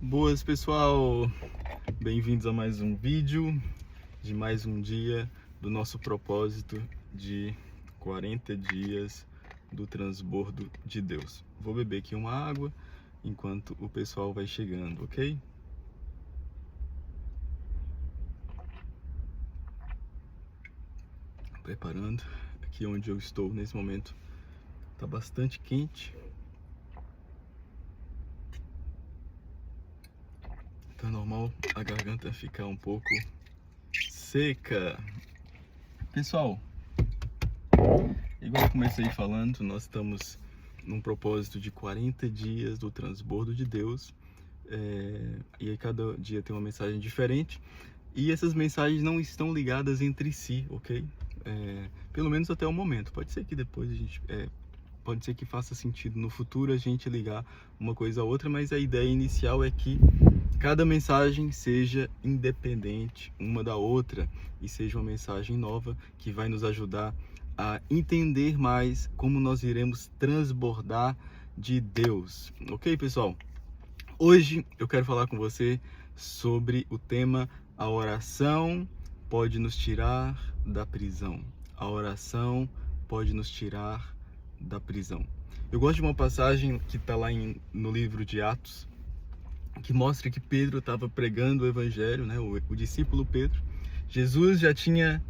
Boas, pessoal! Bem-vindos a mais um vídeo de mais um dia do nosso propósito de 40 dias do transbordo de Deus. Vou beber aqui uma água enquanto o pessoal vai chegando, ok? Preparando. Aqui onde eu estou nesse momento tá bastante quente. Tá normal a garganta ficar um pouco seca. Pessoal, igual eu comecei falando, nós estamos num propósito de 40 dias do transbordo de Deus. E aí cada dia tem uma mensagem diferente. E essas mensagens não estão ligadas entre si, ok? Pelo menos até o momento. Pode ser que depois pode ser que faça sentido no futuro a gente ligar uma coisa a outra, mas a ideia inicial é que cada mensagem seja independente uma da outra e seja uma mensagem nova que vai nos ajudar a entender mais como nós iremos transbordar de Deus. Ok, pessoal? Hoje eu quero falar com você sobre o tema: a oração pode nos tirar da prisão. A oração pode nos tirar da prisão. Eu gosto de uma passagem que está lá no livro de Atos, que mostra que Pedro estava pregando o evangelho, né? O discípulo Pedro. Jesus já tinha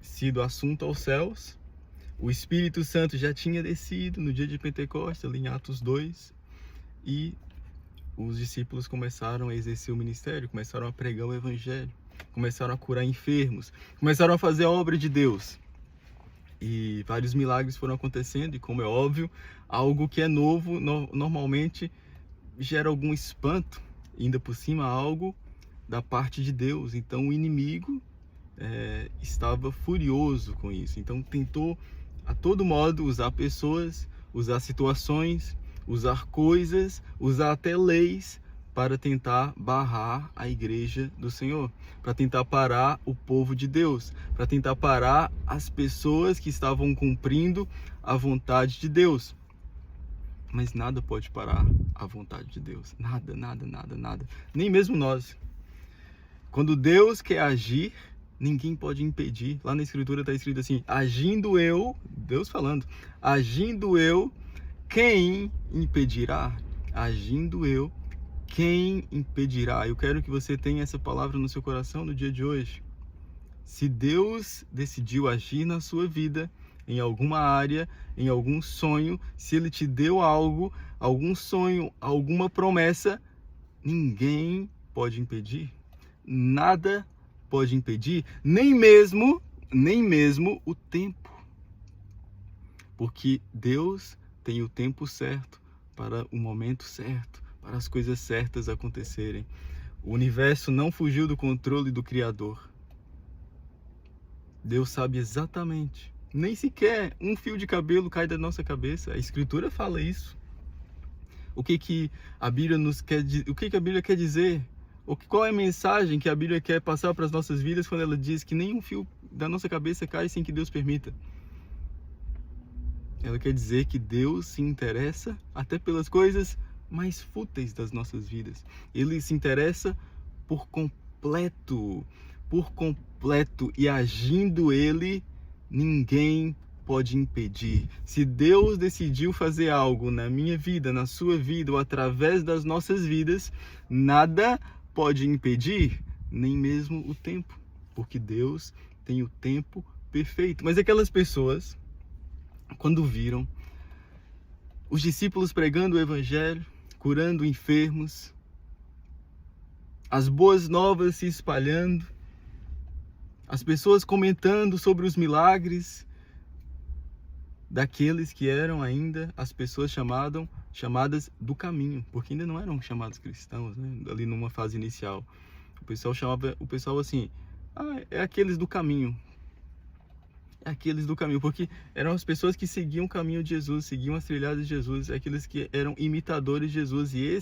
sido assunto aos céus, o Espírito Santo já tinha descido no dia de Pentecostes, ali em Atos 2, e os discípulos começaram a exercer o ministério, começaram a pregar o evangelho, começaram a curar enfermos, começaram a fazer a obra de Deus. E vários milagres foram acontecendo, e como é óbvio, algo que é novo normalmente gera algum espanto, ainda por cima algo da parte de Deus. Então o inimigo estava furioso com isso, então tentou a todo modo usar pessoas, usar situações, usar coisas, usar até leis para tentar barrar a igreja do Senhor, para tentar parar o povo de Deus, para tentar parar as pessoas que estavam cumprindo a vontade de Deus. Mas nada pode parar a vontade de Deus. Nada, nada, nada, nada. Nem mesmo nós. Quando Deus quer agir, ninguém pode impedir. Lá na Escritura está escrito assim: agindo eu, Deus falando, agindo eu, quem impedirá? Agindo eu, quem impedirá? Eu quero que você tenha essa palavra no seu coração no dia de hoje. Se Deus decidiu agir na sua vida, em alguma área, em algum sonho, se Ele te deu algo, algum sonho, alguma promessa, ninguém pode impedir. Nada pode impedir, nem mesmo o tempo. Porque Deus tem o tempo certo para o momento certo, para as coisas certas acontecerem. O universo não fugiu do controle do Criador. Deus sabe exatamente. Nem sequer um fio de cabelo cai da nossa cabeça. A Escritura fala isso. O que a Bíblia a Bíblia quer dizer? Qual é a mensagem que a Bíblia quer passar para as nossas vidas quando ela diz que nenhum fio da nossa cabeça cai sem que Deus permita? Ela quer dizer que Deus se interessa até pelas coisas mais fúteis das nossas vidas. Ele se interessa por completo, e agindo Ele, ninguém pode impedir. Se Deus decidiu fazer algo na minha vida, na sua vida, ou através das nossas vidas, nada pode impedir, nem mesmo o tempo, porque Deus tem o tempo perfeito. Mas aquelas pessoas, quando viram os discípulos pregando o evangelho, curando enfermos, as boas novas se espalhando, as pessoas comentando sobre os milagres daqueles que eram ainda as pessoas chamadas do caminho, porque ainda não eram chamados cristãos, né? Ali numa fase inicial, o pessoal chamava o pessoal assim: é aqueles do caminho. Aqueles do caminho, porque eram as pessoas que seguiam o caminho de Jesus, seguiam as trilhadas de Jesus, aqueles que eram imitadores de Jesus. E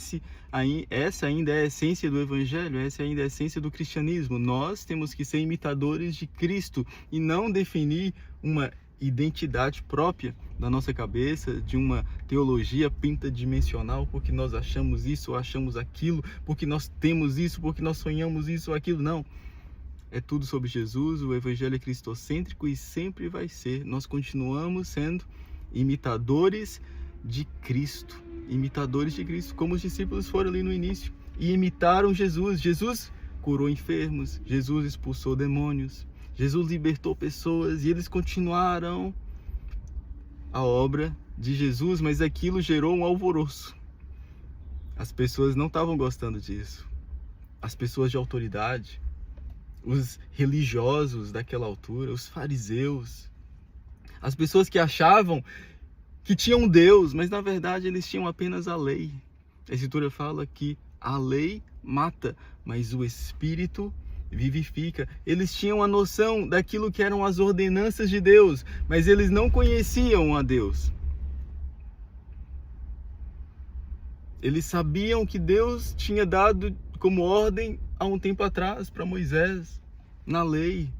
essa ainda é a essência do evangelho, essa ainda é a essência do cristianismo. Nós temos que ser imitadores de Cristo e não definir uma identidade própria da nossa cabeça, de uma teologia pentadimensional, porque nós achamos isso ou achamos aquilo, porque nós temos isso, porque nós sonhamos isso ou aquilo. Não. É tudo sobre Jesus, o evangelho é cristocêntrico e sempre vai ser. Nós continuamos sendo imitadores de Cristo. Imitadores de Cristo, como os discípulos foram ali no início. E imitaram Jesus. Jesus curou enfermos, Jesus expulsou demônios, Jesus libertou pessoas e eles continuaram a obra de Jesus, mas aquilo gerou um alvoroço. As pessoas não estavam gostando disso. As pessoas de autoridade, os religiosos daquela altura, os fariseus, as pessoas que achavam que tinham Deus, mas na verdade eles tinham apenas a lei. A Escritura fala que a lei mata, mas o Espírito vivifica. Eles tinham a noção daquilo que eram as ordenanças de Deus, mas eles não conheciam a Deus. Eles sabiam que Deus tinha dado como ordem há um tempo atrás para Moisés, na lei,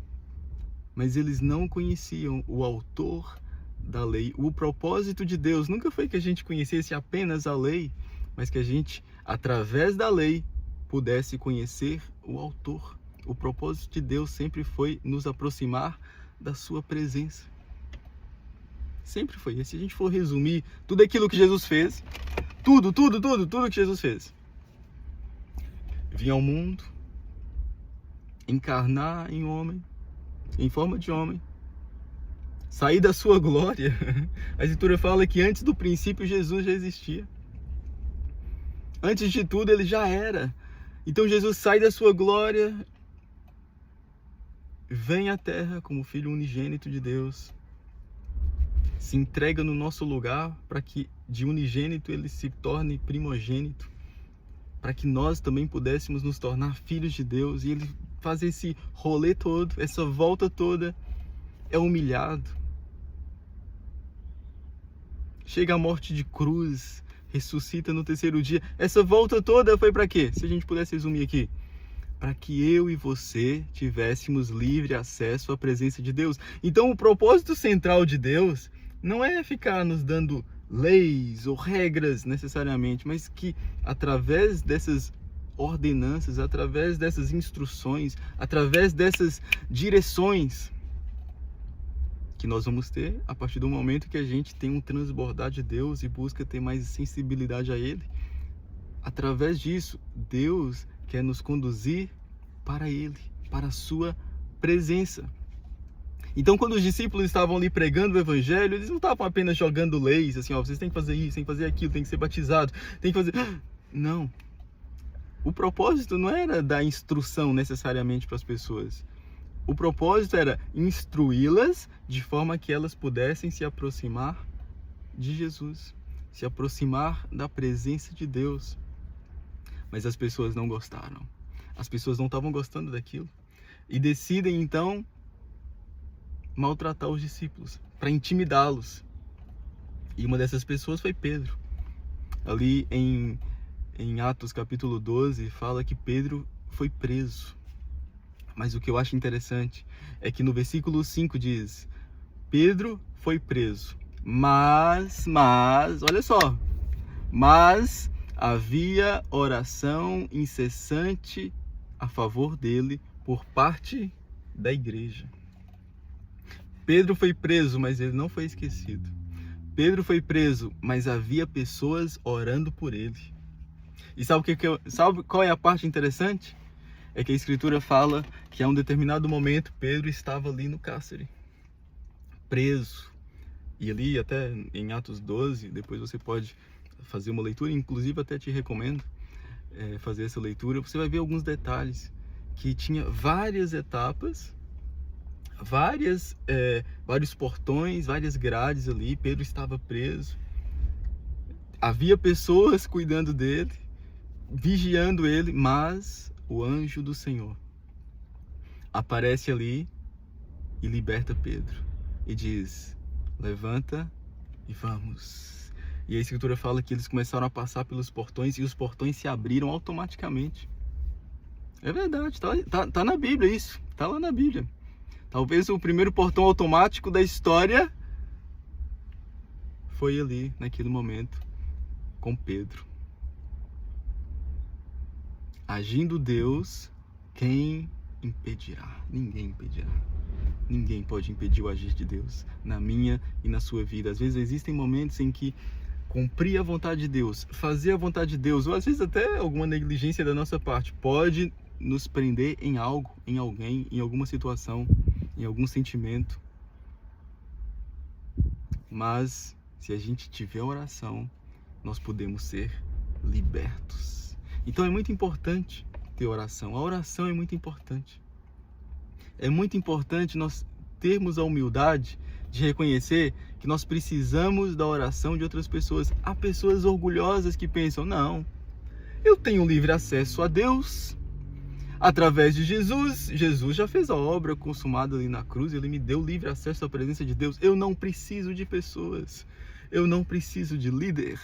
mas eles não conheciam o autor da lei. O propósito de Deus nunca foi que a gente conhecesse apenas a lei, mas que a gente, através da lei, pudesse conhecer o autor. O propósito de Deus sempre foi nos aproximar da sua presença. Sempre foi. E se a gente for resumir tudo aquilo que Jesus fez, tudo que Jesus fez, vir ao mundo, encarnar em homem, em forma de homem, sair da sua glória. A Escritura fala que antes do princípio Jesus já existia. Antes de tudo ele já era. Então Jesus sai da sua glória, vem à terra como Filho unigênito de Deus, se entrega no nosso lugar para que de unigênito ele se torne primogênito, para que nós também pudéssemos nos tornar filhos de Deus. E ele faz esse rolê todo, essa volta toda, é humilhado, chega à morte de cruz, ressuscita no terceiro dia. Essa volta toda foi para quê? Se a gente pudesse resumir aqui, para que eu e você tivéssemos livre acesso à presença de Deus. Então o propósito central de Deus não é ficar nos dando leis ou regras necessariamente, mas que através dessas ordenanças, através dessas instruções, através dessas direções que nós vamos ter a partir do momento que a gente tem um transbordar de Deus e busca ter mais sensibilidade a Ele. Através disso, Deus quer nos conduzir para Ele, para a sua presença. Então, quando os discípulos estavam ali pregando o evangelho, eles não estavam apenas jogando leis, assim, ó, vocês têm que fazer isso, têm que fazer aquilo, têm que ser batizados, têm que fazer... Não. O propósito não era dar instrução necessariamente para as pessoas. O propósito era instruí-las de forma que elas pudessem se aproximar de Jesus, se aproximar da presença de Deus. Mas as pessoas não gostaram. As pessoas não estavam gostando daquilo. E decidem, então, maltratar os discípulos, para intimidá-los. E uma dessas pessoas foi Pedro. Ali em Atos capítulo 12, fala que Pedro foi preso. Mas o que eu acho interessante é que no versículo 5 diz: Pedro foi preso, mas, olha só, mas havia oração incessante a favor dele por parte da igreja. Pedro foi preso, mas ele não foi esquecido. Pedro foi preso, mas havia pessoas orando por ele. E sabe qual é a parte interessante? É que a Escritura fala que a um determinado momento Pedro estava ali no cárcere, preso. E ali até em Atos 12, depois você pode fazer uma leitura, inclusive até te recomendo fazer essa leitura. Você vai ver alguns detalhes, que tinha várias etapas, vários portões, várias grades ali. Pedro estava preso, havia pessoas cuidando dele, vigiando ele, mas o anjo do Senhor aparece ali e liberta Pedro e diz: levanta e vamos. E a Escritura fala que eles começaram a passar pelos portões e os portões se abriram automaticamente. É verdade, tá na Bíblia isso, tá lá na Bíblia. Talvez o primeiro portão automático da história foi ali, naquele momento, com Pedro. Agindo Deus, quem impedirá? Ninguém impedirá. Ninguém pode impedir o agir de Deus na minha e na sua vida. Às vezes existem momentos em que cumprir a vontade de Deus, fazer a vontade de Deus, ou às vezes até alguma negligência da nossa parte, pode nos prender em algo, em alguém, em alguma situação, em algum sentimento. Mas se a gente tiver oração, nós podemos ser libertos. Então é muito importante ter oração. A oração é muito importante. É muito importante nós termos a humildade de reconhecer que nós precisamos da oração de outras pessoas. Há pessoas orgulhosas que pensam, não, eu tenho livre acesso a Deus através de Jesus. Jesus já fez a obra consumada ali na cruz, ele me deu livre acesso à presença de Deus. Eu não preciso de pessoas, eu não preciso de líder,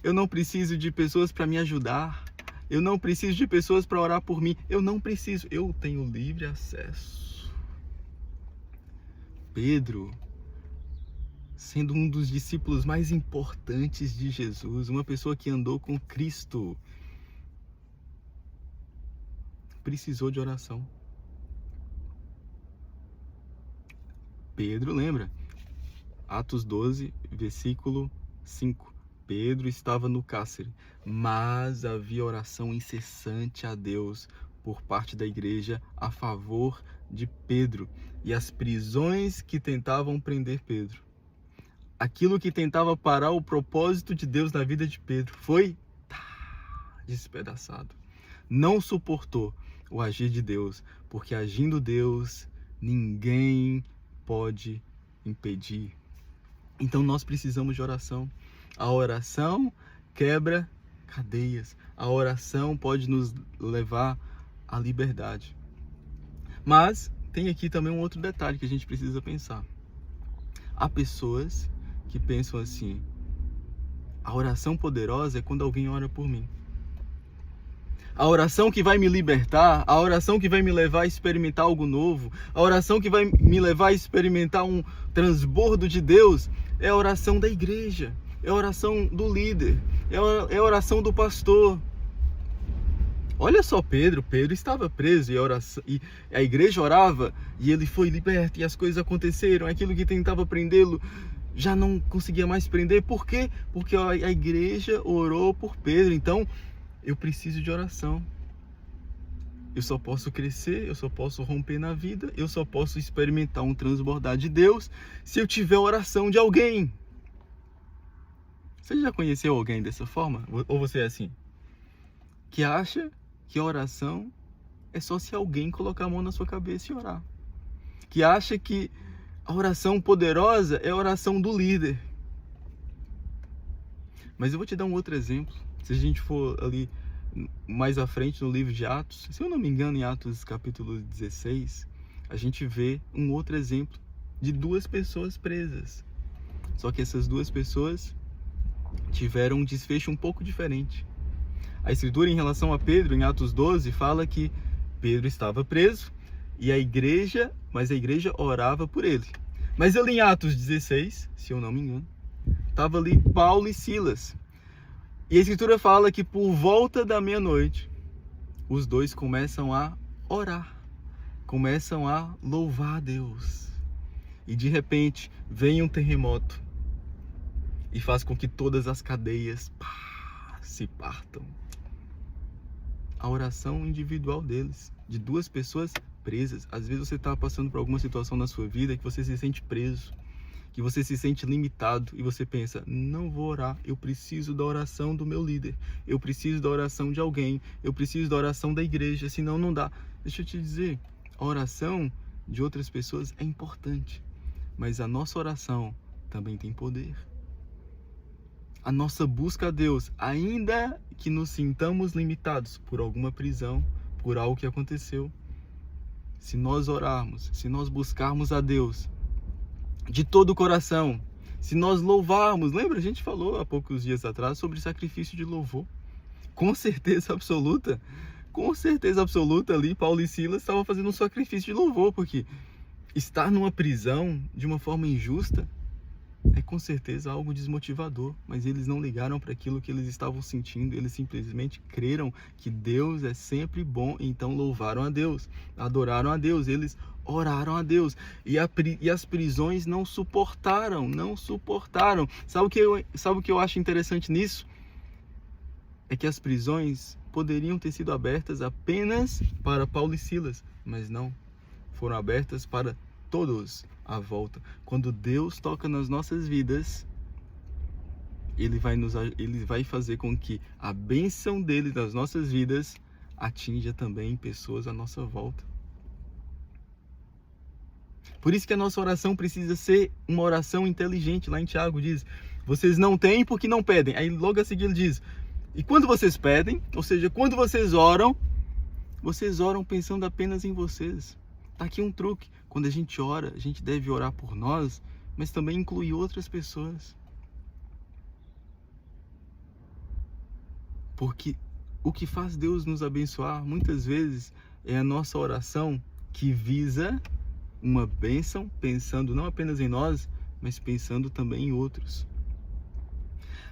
eu não preciso de pessoas para me ajudar, eu não preciso de pessoas para orar por mim, eu não preciso, eu tenho livre acesso. Pedro, sendo um dos discípulos mais importantes de Jesus, uma pessoa que andou com Cristo, precisou de oração. Pedro, lembra? Atos 12, versículo 5. Pedro estava no cárcere, mas havia oração incessante a Deus por parte da igreja a favor de Pedro e as prisões que tentavam prender Pedro. Aquilo que tentava parar o propósito de Deus na vida de Pedro foi despedaçado. Não suportou o agir de Deus, porque agindo Deus, ninguém pode impedir. Então nós precisamos de oração. A oração quebra cadeias. A oração pode nos levar à liberdade. Mas tem aqui também um outro detalhe que a gente precisa pensar. Há pessoas que pensam assim, a oração poderosa é quando alguém ora por mim. A oração que vai me libertar, a oração que vai me levar a experimentar algo novo, a oração que vai me levar a experimentar um transbordo de Deus, é a oração da igreja, é a oração do líder, é a oração do pastor. Olha só Pedro estava preso e a igreja orava e ele foi liberto e as coisas aconteceram. Aquilo que tentava prendê-lo já não conseguia mais prender. Por quê? Porque a igreja orou por Pedro. Então, eu preciso de oração. Eu só posso crescer, eu só posso romper na vida, eu só posso experimentar um transbordar de Deus se eu tiver oração de alguém. Você já conheceu alguém dessa forma? Ou você é assim? Que acha que a oração é só se alguém colocar a mão na sua cabeça e orar. Que acha que a oração poderosa é a oração do líder. Mas eu vou te dar um outro exemplo. Se a gente for ali mais à frente no livro de Atos, se eu não me engano, em Atos capítulo 16, a gente vê um outro exemplo de duas pessoas presas. Só que essas duas pessoas tiveram um desfecho um pouco diferente. A escritura em relação a Pedro, em Atos 12, fala que Pedro estava preso e a igreja orava por ele. Mas ali em Atos 16, se eu não me engano, estava ali Paulo e Silas. E a escritura fala que por volta da meia-noite, os dois começam a orar, começam a louvar a Deus. E de repente vem um terremoto e faz com que todas as cadeias se partam. A oração individual deles, de duas pessoas presas. Às vezes você está passando por alguma situação na sua vida que você se sente preso, que você se sente limitado e você pensa, não vou orar, eu preciso da oração do meu líder, eu preciso da oração de alguém, eu preciso da oração da igreja, senão não dá. Deixa eu te dizer, a oração de outras pessoas é importante, mas a nossa oração também tem poder. A nossa busca a Deus, ainda que nos sintamos limitados por alguma prisão, por algo que aconteceu, se nós orarmos, se nós buscarmos a Deus de todo o coração, se nós louvarmos, lembra? A gente falou há poucos dias atrás sobre sacrifício de louvor. Com certeza absoluta ali, Paulo e Silas estavam fazendo um sacrifício de louvor, porque Estar numa prisão de uma forma injusta é com certeza algo desmotivador, mas eles não ligaram para aquilo que eles estavam sentindo, eles simplesmente creram que Deus é sempre bom, então louvaram a Deus, adoraram a Deus, eles oraram a Deus, e as prisões não suportaram. Sabe o que eu acho interessante nisso? É que as prisões poderiam ter sido abertas apenas para Paulo e Silas, mas não, foram abertas para todos à volta. Quando Deus toca nas nossas vidas, Ele vai fazer com que a bênção dele nas nossas vidas atinja também pessoas à nossa volta. Por isso que a nossa oração precisa ser uma oração inteligente. Lá em Tiago diz: vocês não têm porque não pedem. Aí logo a seguir ele diz: e quando vocês pedem, ou seja, quando vocês oram pensando apenas em vocês. Tá aqui um truque. Quando a gente ora, a gente deve orar por nós, mas também incluir outras pessoas. Porque o que faz Deus nos abençoar, muitas vezes, é a nossa oração que visa uma bênção, pensando não apenas em nós, mas pensando também em outros.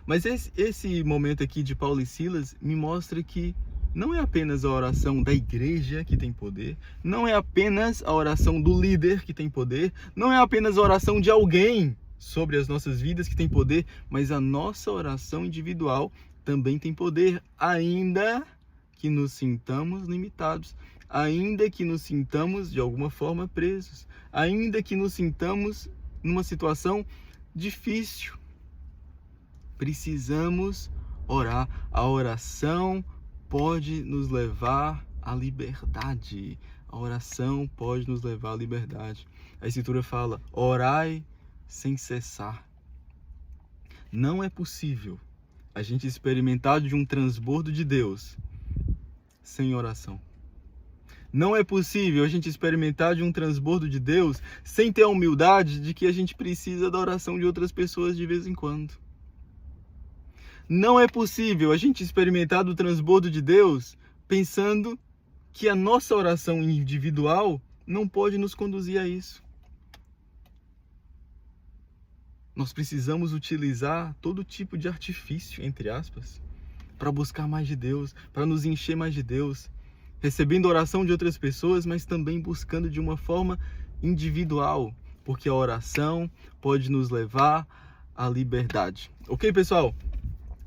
Mas esse momento aqui de Paulo e Silas me mostra que não é apenas a oração da igreja que tem poder, não é apenas a oração do líder que tem poder, não é apenas a oração de alguém sobre as nossas vidas que tem poder, mas a nossa oração individual também tem poder, ainda que nos sintamos limitados, ainda que nos sintamos de alguma forma presos, ainda que nos sintamos numa situação difícil. Precisamos orar. A oração pode nos levar à liberdade. A oração pode nos levar à liberdade. A Escritura fala: orai sem cessar. Não é possível a gente experimentar de um transbordo de Deus sem oração. Não é possível a gente experimentar de um transbordo de Deus sem ter a humildade de que a gente precisa da oração de outras pessoas de vez em quando. Não é possível a gente experimentar do transbordo de Deus pensando que a nossa oração individual não pode nos conduzir a isso. Nós precisamos utilizar todo tipo de artifício, entre aspas, para buscar mais de Deus, para nos encher mais de Deus, recebendo a oração de outras pessoas, mas também buscando de uma forma individual, porque a oração pode nos levar à liberdade. Ok, pessoal?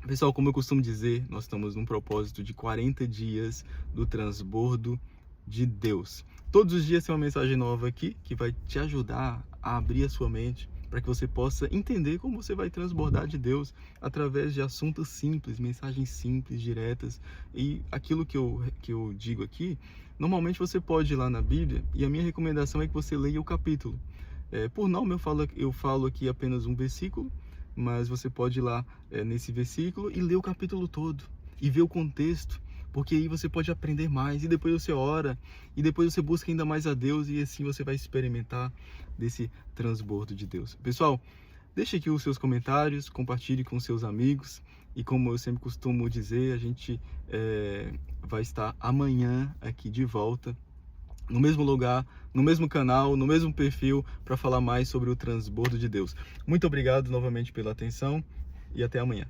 Pessoal, como eu costumo dizer, nós estamos num propósito de 40 dias do transbordo de Deus. Todos os dias tem uma mensagem nova aqui que vai te ajudar a abrir a sua mente para que você possa entender como você vai transbordar de Deus através de assuntos simples, mensagens simples, diretas. E aquilo que eu digo aqui, normalmente você pode ir lá na Bíblia e a minha recomendação é que você leia o capítulo. Por norma eu falo aqui apenas um versículo, mas você pode ir lá nesse versículo e ler o capítulo todo e ver o contexto, porque aí você pode aprender mais, e depois você ora, e depois você busca ainda mais a Deus, e assim você vai experimentar desse transbordo de Deus. Pessoal, deixe aqui os seus comentários, compartilhe com seus amigos, e como eu sempre costumo dizer, a gente vai estar amanhã aqui de volta, no mesmo lugar, no mesmo canal, no mesmo perfil, para falar mais sobre o transbordo de Deus. Muito obrigado novamente pela atenção e até amanhã.